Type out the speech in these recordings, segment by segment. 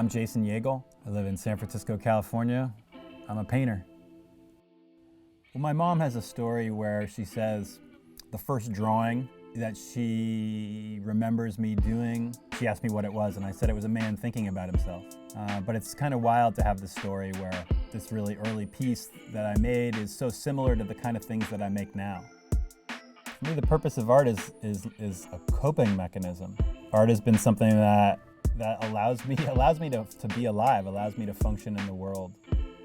I'm Jason Jägel. I live in San Francisco, California. I'm a painter. Well, my mom has a story where she says the first drawing that she remembers me doing, she asked me what it was, and I said it was a man thinking about himself. But it's kind of wild to have this story where this really early piece that I made is so similar to the kind of things that I make now. For me, the purpose of art is a coping mechanism. Art has been something that allows me to be alive, allows me to function in the world,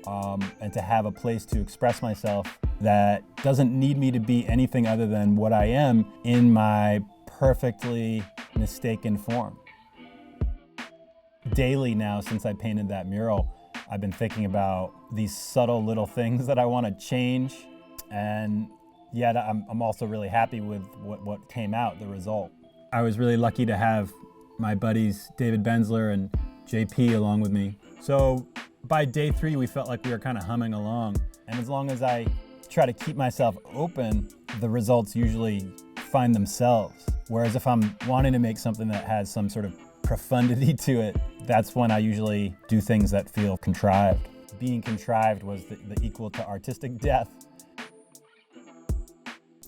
and to have a place to express myself that doesn't need me to be anything other than what I am in my perfectly mistaken form. Daily now, since I painted that mural, I've been thinking about these subtle little things that I want to change, and yet I'm also really happy with what came out, the result. I was really lucky to have my buddies David Benzler and JP along with me. So by day 3, we felt like we were kind of humming along. And as long as I try to keep myself open, the results usually find themselves. Whereas if I'm wanting to make something that has some sort of profundity to it, that's when I usually do things that feel contrived. Being contrived was the equal to artistic death.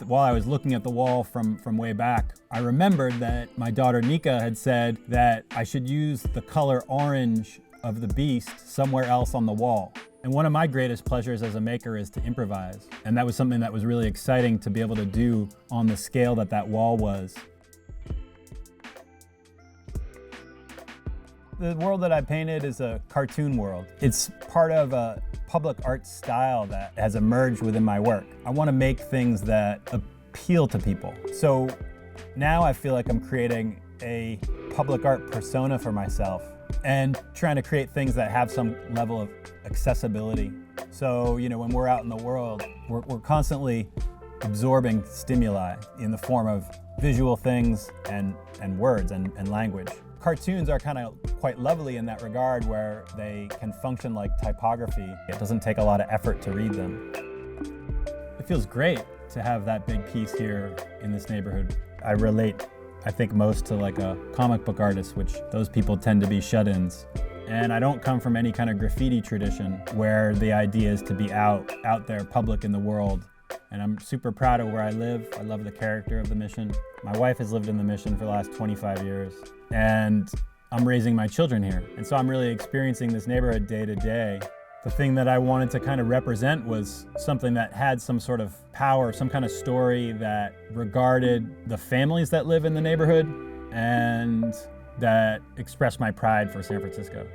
While I was looking at the wall from way back, I remembered that my daughter Nika had said that I should use the color orange of the beast somewhere else on the wall. And one of my greatest pleasures as a maker is to improvise. And that was something that was really exciting to be able to do on the scale that wall was. The world that I painted is a cartoon world. It's part of a public art style that has emerged within my work. I want to make things that appeal to people. So now I feel like I'm creating a public art persona for myself and trying to create things that have some level of accessibility. So, when we're out in the world, we're constantly absorbing stimuli in the form of visual things and words and language. Cartoons are kind of quite lovely in that regard, where they can function like typography. It doesn't take a lot of effort to read them. It feels great to have that big piece here in this neighborhood. I relate, I think, most to like a comic book artist, which those people tend to be shut-ins. And I don't come from any kind of graffiti tradition where the idea is to be out there, public in the world. And I'm super proud of where I live. I love the character of the Mission. My wife has lived in the Mission for the last 25 years. And I'm raising my children here. And so I'm really experiencing this neighborhood day to day. The thing that I wanted to kind of represent was something that had some sort of power, some kind of story that regarded the families that live in the neighborhood and that expressed my pride for San Francisco.